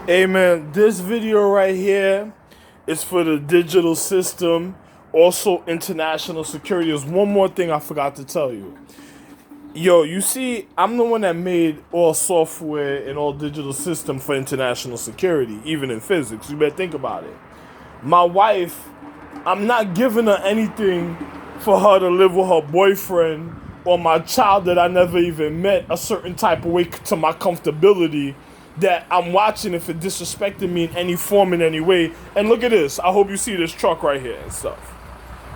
Hey man, this video right here is for the digital system, also international security. There's one more thing I forgot to tell you. Yo, you see, I'm the one that made all software and all digital system for international security, even in physics. You better think about it. My wife, I'm not giving her anything for her to live with her boyfriend or my child that I never even met a certain type of way to my comfortability that I'm watching if it disrespected me in any form, in any way. And look at this. I hope you see this truck right here and stuff.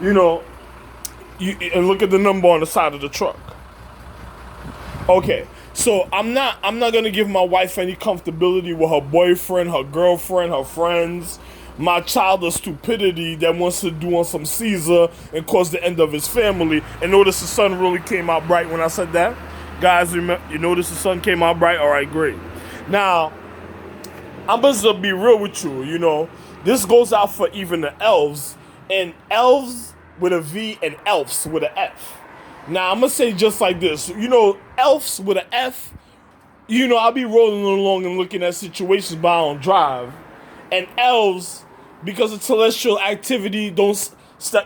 You know, and look at the number on the side of the truck. Okay, so I'm not gonna give my wife any comfortability with her boyfriend, her girlfriend, her friends, my child of stupidity that wants to do on some Caesar and cause the end of his family. And notice the sun really came out bright when I said that. Guys, remember, you notice the sun came out bright? All right, great. Now, I'm supposed to be real with you, this goes out for even the elves, and elves with a V and elves with an F. Now, I'm going to say just like this. Elves with an F, I'll be rolling along and looking at situations, but I don't drive. And elves, because of celestial activity, don't stop.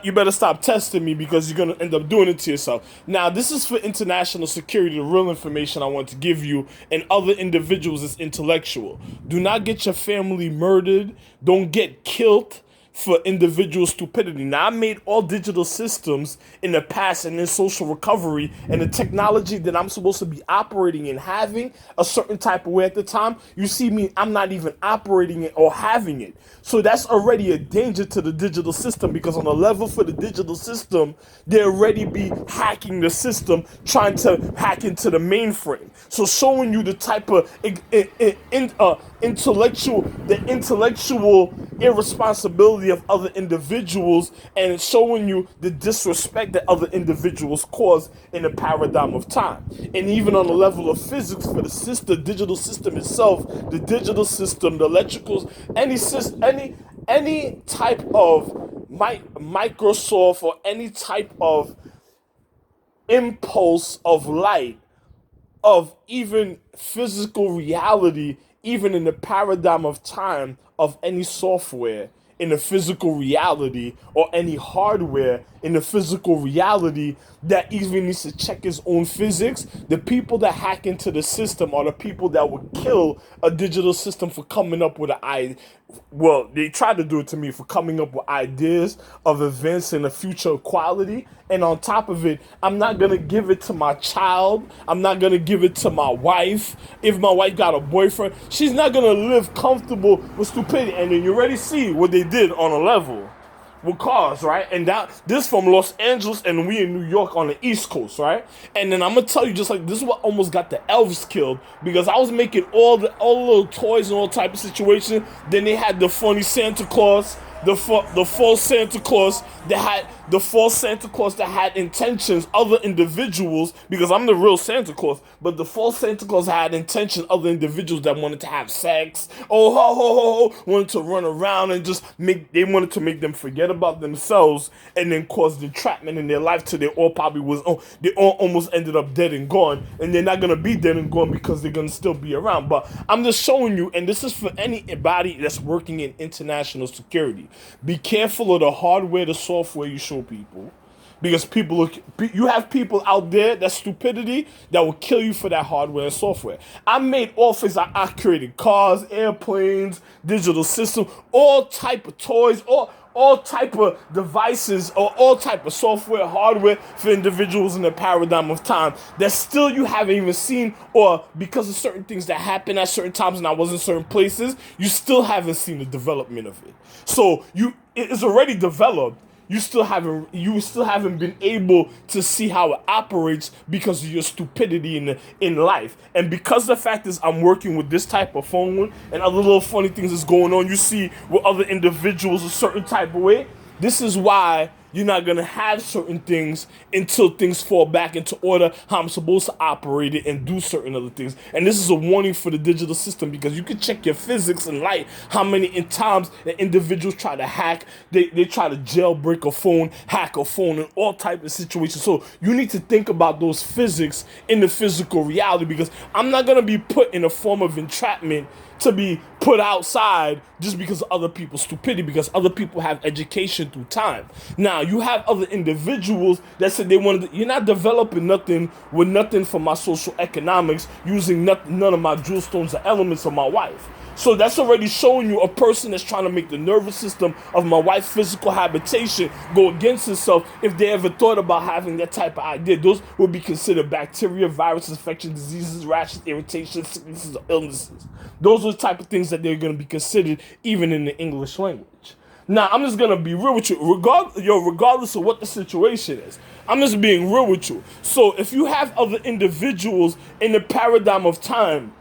You better stop testing me because you're going to end up doing it to yourself. Now, this is for international security. The real information I want to give you and other individuals is intellectual. Do not get your family murdered. Don't get killed for individual stupidity. Now, I made all digital systems in the past and in social recovery, and the technology that I'm supposed to be operating and having a certain type of way at the time, you see me, I'm not even operating it or having it. So that's already a danger to the digital system, because on the level for the digital system, they already be hacking the system, trying to hack into the mainframe. So showing you the type of intellectual irresponsibility of other individuals, and showing you the disrespect that other individuals cause in the paradigm of time. And even on the level of physics for the system, digital system itself, the digital system, the electricals, any type of Microsoft or any type of impulse of light, of even physical reality, even in the paradigm of time of any software in the physical reality, or any hardware in the physical reality that even needs to check its own physics, the people that hack into the system are the people that would kill a digital system for coming up with they tried to do it to me for coming up with ideas of advancing the future equality. And on top of it, I'm not gonna give it to my child. I'm not gonna give it to my wife. If my wife got a boyfriend, she's not gonna live comfortable with stupidity. And then you already see what they did on a level with cars, right? And this from Los Angeles, and we in New York on the East Coast, right? And then I'm gonna tell you, just like this is what almost got the elves killed, because I was making all the little toys and all type of situation. Then they had the funny Santa Claus, the false Santa Claus that had intentions other individuals, because I'm the real Santa Claus, but the false Santa Claus had intentions other individuals that wanted to have sex, wanted to run around and they wanted to make them forget about themselves and then cause entrapment in their life till they all almost ended up dead and gone, and they're not gonna be dead and gone because they're gonna still be around. But I'm just showing you, and this is for anybody that's working in international security. Be careful of the hardware, the software you show people, because you have people out there, that stupidity, that will kill you for that hardware and software. I made office. I created cars, airplanes, digital systems, all type of toys, all type of devices, or all type of software, hardware for individuals in the paradigm of time that still you haven't even seen, or because of certain things that happen at certain times and I was in certain places, you still haven't seen the development of it. So it is already developed. You still haven't been able to see how it operates because of your stupidity in life. And because the fact is I'm working with this type of phone and other little funny things that's going on, you see with other individuals a certain type of way. This is why you're not going to have certain things until things fall back into order, how I'm supposed to operate it and do certain other things. And this is a warning for the digital system, because you can check your physics and light how many times that individuals try to hack, they try to jailbreak a phone, hack a phone, and all type of situations. So you need to think about those physics in the physical reality, because I'm not going to be put in a form of entrapment to be put outside just because of other people's stupidity, because other people have education through time. Now, you have other individuals that said they wanted to, you're not developing nothing with nothing from my social economics using none of my jewel stones or elements of my wife. So that's already showing you a person that's trying to make the nervous system of my wife's physical habitation go against itself. If they ever thought about having that type of idea, those would be considered bacteria, viruses, infections, diseases, rashes, irritations, sicknesses, or illnesses. Those are the type of things that they're going to be considered even in the English language. Now, I'm just going to be real with you. Regardless of what the situation is, I'm just being real with you. So if you have other individuals in the paradigm of time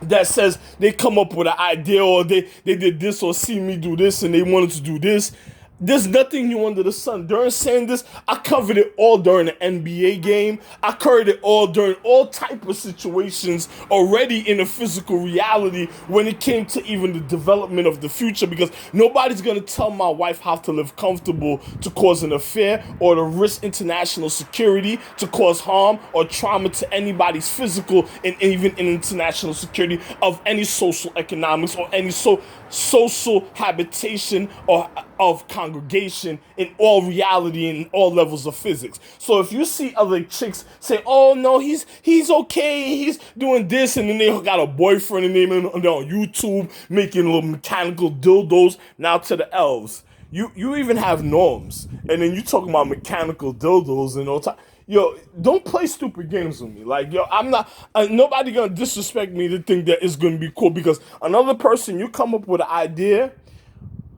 that says they come up with an idea, or they did this, or see me do this and they wanted to do this, there's nothing new under the sun. During saying this, I covered it all during the NBA game. I covered it all during all type of situations already in a physical reality when it came to even the development of the future, because nobody's going to tell my wife how to live comfortable to cause an affair or to risk international security, to cause harm or trauma to anybody's physical and even in international security of any social economics or any social habitation or of congregation in all reality and in all levels of physics. So if you see other chicks say, oh no, he's okay, he's doing this, and then they got a boyfriend and they're on YouTube making little mechanical dildos. Now to the elves, you even have norms, and then you talking about mechanical dildos and all time. Yo, don't play stupid games with me. Like, yo, I'm not, nobody gonna disrespect me to think that it's gonna be cool, because another person, you come up with an idea,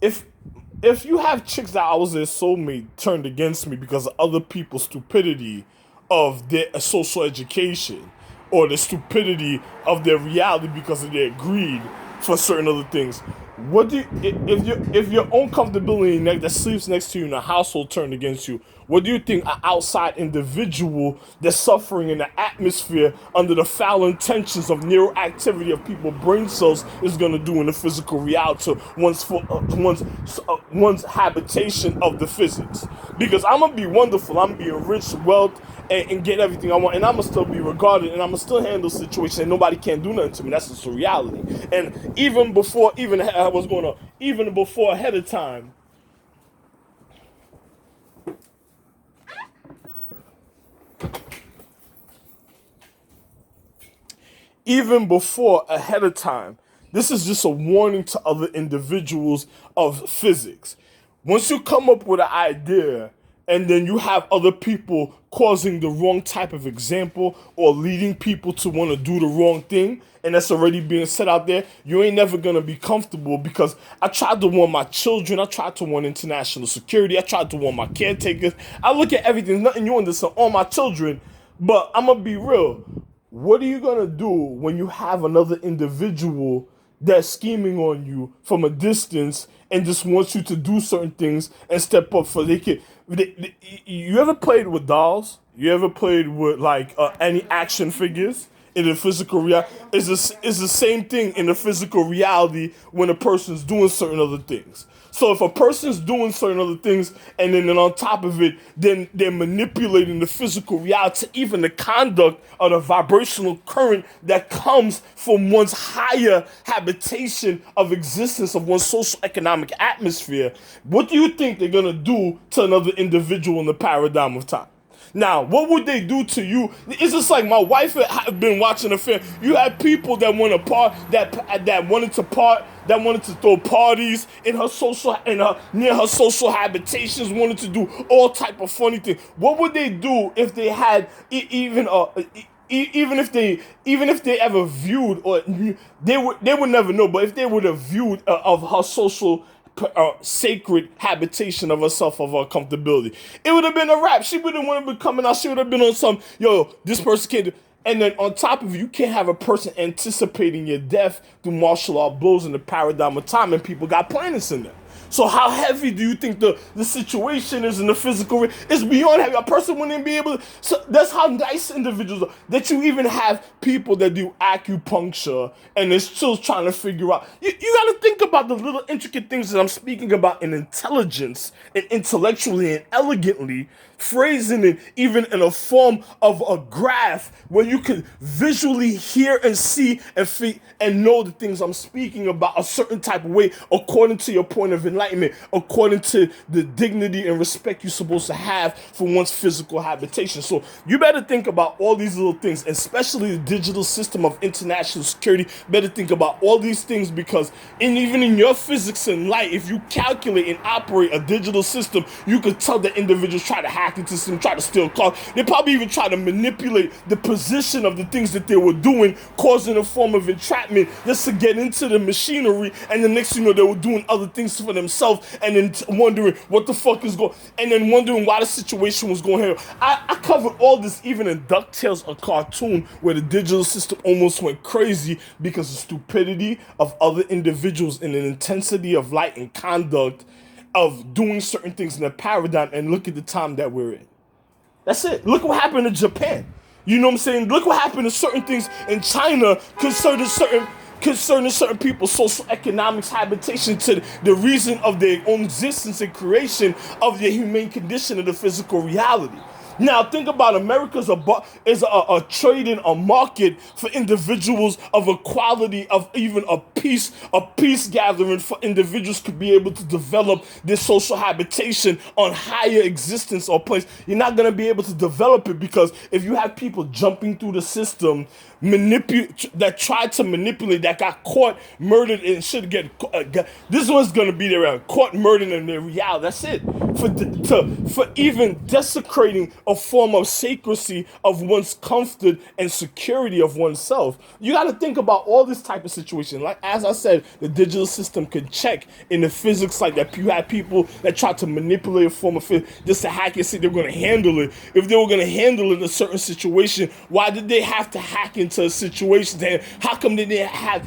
if you have chicks that I was their soulmate turned against me because of other people's stupidity of their social education, or the stupidity of their reality because of their greed for certain other things, what do you, if your own comfortability that sleeps next to you in a household turned against you, what do you think an outside individual that's suffering in the atmosphere under the foul intentions of neuroactivity of people's brain cells is going to do in the physical reality one's habitation of the physics? Because I'm going to be wonderful, I'm going to be rich, wealth, and get everything I want, and I'm going to still be regarded, and I'm going to still handle situations, and nobody can do nothing to me. That's just a reality. And even before ahead of time, this is just a warning to other individuals of physics. Once you come up with an idea and then you have other people causing the wrong type of example or leading people to want to do the wrong thing, and that's already being set out there, you ain't never going to be comfortable, because I tried to warn my children, I tried to warn international security, I tried to warn my caretakers, I look at everything, nothing you understand, all my children, but I'm going to be real. What are you going to do when you have another individual that's scheming on you from a distance and just wants you to do certain things and step up for they can? You ever played with dolls? You ever played with any action figures in the physical reality? It's the same thing in the physical reality when a person's doing certain other things. So if a person's doing certain other things and then on top of it, then they're manipulating the physical reality, even the conduct of the vibrational current that comes from one's higher habitation of existence of one's social economic atmosphere, what do you think they're going to do to another individual in the paradigm of time? Now, what would they do to you? It's just like my wife had been watching a film. You had people that want to that wanted to throw parties in her near her social habitations, wanted to do all type of funny things. What would they do if they had even if they ever viewed, or they would never know, but if they would have viewed of her social sacred habitation of herself, of her comfortability, it would have been a wrap. She wouldn't want to be coming out. She would have been on some, yo, this person can't do. And then on top of it, you can't have a person anticipating your death through martial art blows in the paradigm of time, and people got planets in them. So how heavy do you think the situation is in the physical? It's beyond heavy. A person wouldn't be able to. So that's how nice individuals are. That you even have people that do acupuncture and they're still trying to figure out. You got to think about the little intricate things that I'm speaking about in intelligence and intellectually and elegantly, phrasing it even in a form of a graph where you can visually hear and see and know the things I'm speaking about a certain type of way according to your point of enlightenment, according to the dignity and respect you're supposed to have for one's physical habitation. So you better think about all these little things, especially the digital system of international security. Better think about all these things, because even in your physics and light, if you calculate and operate a digital system, you could tell that individuals try to hack into the system, try to steal cars. They probably even try to manipulate the position of the things that they were doing, causing a form of entrapment just to get into the machinery. And the next thing you know, they were doing other things for themselves, and then wondering what the fuck is going, and then wondering why the situation was going here. I covered all this even in DuckTales, a cartoon where the digital system almost went crazy because of stupidity of other individuals and an intensity of light and conduct of doing certain things in the paradigm. And look at the time that we're in. That's it. Look what happened in Japan. You know what I'm saying? Look what happened to certain things in China concerning certain people's social economics, habitation, to the reason of their own existence and creation of their humane condition of the physical reality. Now think about America's a trading, a market for individuals of equality, of even a peace gathering for individuals to be able to develop their social habitation on higher existence or place. You're not going to be able to develop it because if you have people jumping through the system, that tried to manipulate, that got caught, murdered, and should get this one's going to be there, caught, murdered in their reality. That's it. For even desecrating a form of sacredcy of one's comfort and security of oneself. You got to think about all this type of situation. Like, as I said, the digital system could check in the physics like that. You had people that tried to manipulate a form of physics just to hack and say they're going to handle it. If they were going to handle it in a certain situation, why did they have to hack into a situation? And how come they didn't have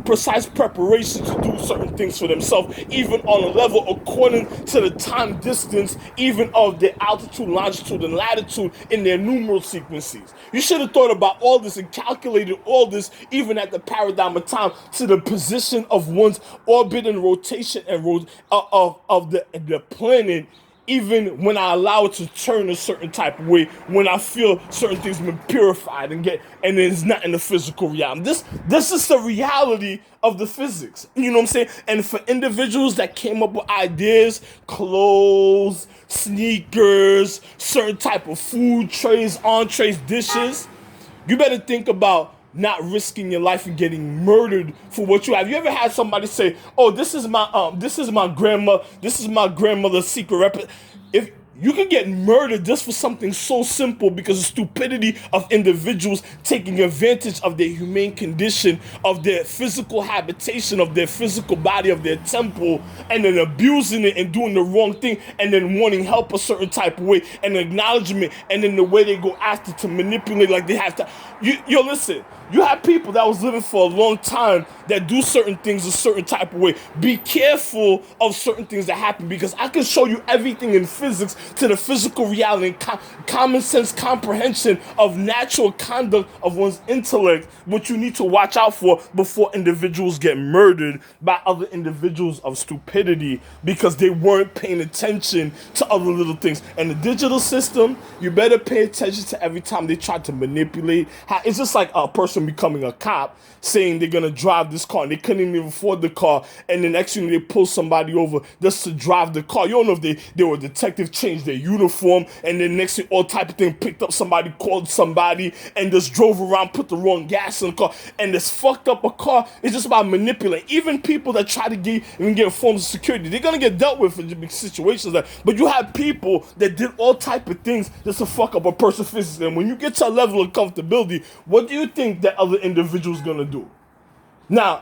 precise preparation to do certain things for themselves, even on a level according to the time distance, even of their altitude, longitude, and latitude in their numeral sequences? You should have thought about all this and calculated all this, even at the paradigm of time, to the position of one's orbit and rotation and of the planet. Even when I allow it to turn a certain type of way, when I feel certain things been purified and it's not in the physical reality. This is the reality of the physics. You know what I'm saying? And for individuals that came up with ideas, clothes, sneakers, certain type of food trays, entrees, dishes, you better think about not risking your life and getting murdered for what you have. You ever had somebody say, "Oh, this is my grandmother's secret rep." If you can get murdered just for something so simple because of stupidity of individuals taking advantage of their humane condition, of their physical habitation, of their physical body, of their temple, and then abusing it and doing the wrong thing, and then wanting help a certain type of way and acknowledgement, and then the way they go after to manipulate like they have to. Listen. You have people that was living for a long time that do certain things a certain type of way. Be careful of certain things that happen, because I can show you everything in physics to the physical reality and common sense comprehension of natural conduct of one's intellect, what you need to watch out for before individuals get murdered by other individuals of stupidity because they weren't paying attention to other little things. And the digital system, you better pay attention to every time they try to manipulate. It's just like a person becoming a cop saying they're gonna drive this car and they couldn't even afford the car, and then actually they pull somebody over just to drive the car. You don't know if they were a detective, changed their uniform, and then next thing all type of thing, picked up somebody, called somebody, and just drove around, put the wrong gas in the car, and this fucked up a car. It's just about manipulating. Even people that try to get forms of security, they're gonna get dealt with in situations like. But you have people that did all type of things just to fuck up a person physically. And when you get to a level of comfortability, what do you think that other individual's gonna do? Now,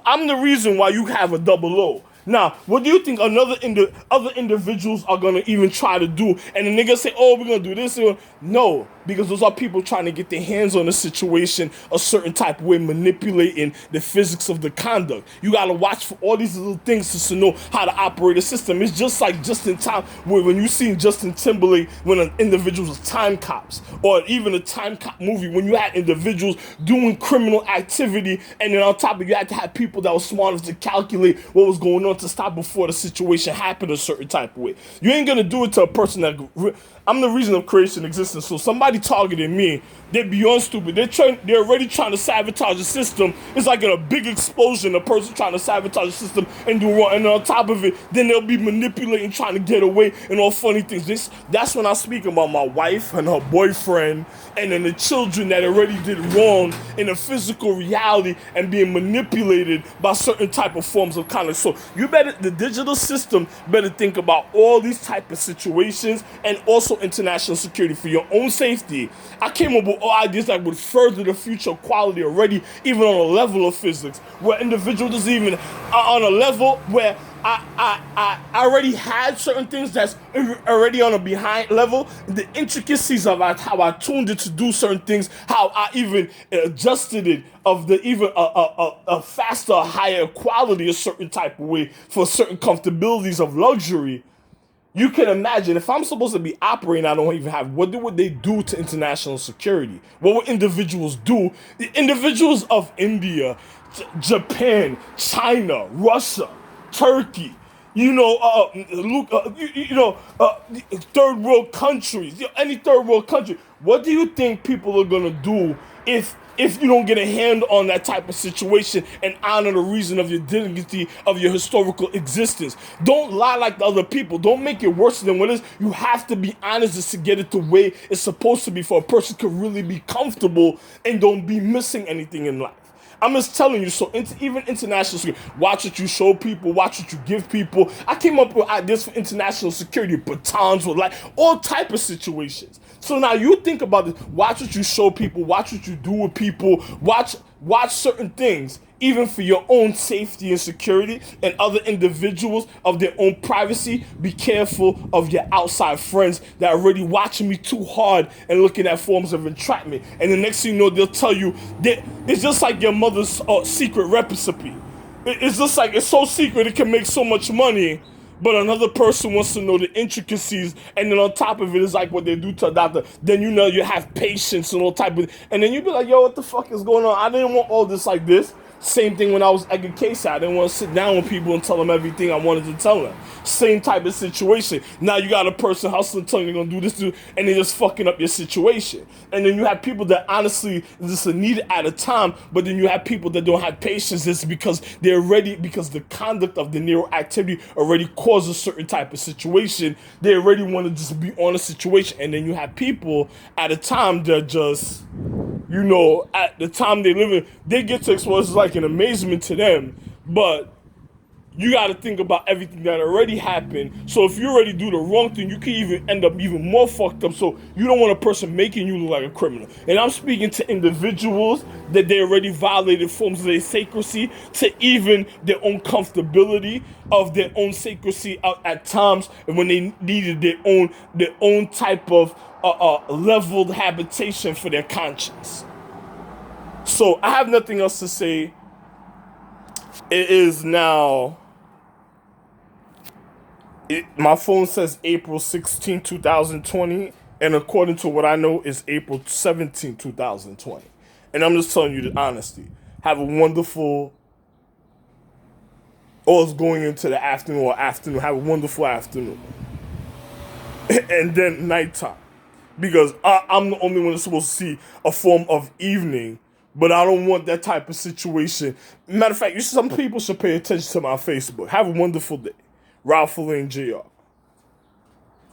I'm the reason why you have a double O. Now, what do you think other individuals are gonna even try to do? And the niggas say, "Oh, we're gonna do this." No, because those are people trying to get their hands on a situation a certain type of way, manipulating the physics of the conduct. You got to watch for all these little things to know how to operate a system. It's just like just in time, when you see Justin Timberlake, when an individual was time cops, or even a time cop movie, when you had individuals doing criminal activity, and then on top of it, you had to have people that were smart enough to calculate what was going on to stop before the situation happened a certain type of way. You ain't gonna do it to a person that, I'm the reason of creation existence. So somebody targeting me, they're beyond stupid. They're already trying to sabotage the system. It's like in a big explosion, a person trying to sabotage the system and do wrong. And on top of it, then they'll be manipulating, trying to get away and all funny things. That's when I speak about my wife and her boyfriend, and then the children that already did wrong in a physical reality and being manipulated by certain type of forms of conduct. So the digital system better think about all these type of situations, and also international security for your own safety. I came up with all ideas that would further the future quality already, even on a level of physics, where individuals is even on a level where I already had certain things that's already on a behind level. The intricacies of how I tuned it to do certain things, how I even adjusted it of the even a faster, higher quality, a certain type of way for certain comfortabilities of luxury. You can imagine if I'm supposed to be operating, I don't even have, what would they do to international security? What would individuals do? The individuals of India, Japan, China, Russia, Turkey, third world countries, any third world country. What do you think people are gonna do if you don't get a hand on that type of situation and honor the reason of your dignity, of your historical existence? Don't lie like the other people. Don't make it worse than what it is. You have to be honest just to get it the way it's supposed to be, for a person to really be comfortable and don't be missing anything in life. I'm just telling you, so even international security, watch what you show people, watch what you give people. I came up with ideas for international security, batons with like all type of situations. So now you think about this, watch what you show people, watch what you do with people, watch certain things, even for your own safety and security and other individuals of their own privacy. Be careful of your outside friends that are already watching me too hard and looking at forms of entrapment. And the next thing you know, they'll tell you that it's just like your mother's secret recipe. It's just like, it's so secret it can make so much money, but another person wants to know the intricacies, and then on top of it is like what they do to a doctor. Then you have patience and all type of, and then you be like, yo, what the fuck is going on? I didn't want all this like this. Same thing when I was Edgar Cayce. I didn't want to sit down with people and tell them everything I wanted to tell them. Same type of situation. Now you got a person hustling, telling you they're going to do this, and they're just fucking up your situation. And then you have people that honestly just need it at a time, but then you have people that don't have patience. It's because because the conduct of the neural activity already caused a certain type of situation. They already want to just be on a situation. And then you have people at a time that just, at the time they live in, they get to expose, it's like an amazement to them, but you got to think about everything that already happened. So if you already do the wrong thing, you can even end up even more fucked up. So you don't want a person making you look like a criminal. And I'm speaking to individuals that they already violated forms of their sacredcy, to even their own comfortability of their own sacredcy at times, and when they needed their own type of leveled habitation for their conscience. So I have nothing else to say. It is now, my phone says April 16, 2020, and according to what I know, it's April 17, 2020. And I'm just telling you the honesty. Have a wonderful, or it's going into the afternoon or afternoon, have a wonderful afternoon. And then nighttime. Because I'm the only one that's supposed to see a form of evening, but I don't want that type of situation. Matter of fact, some people should pay attention to my Facebook. Have a wonderful day. Ralph Lane Jr.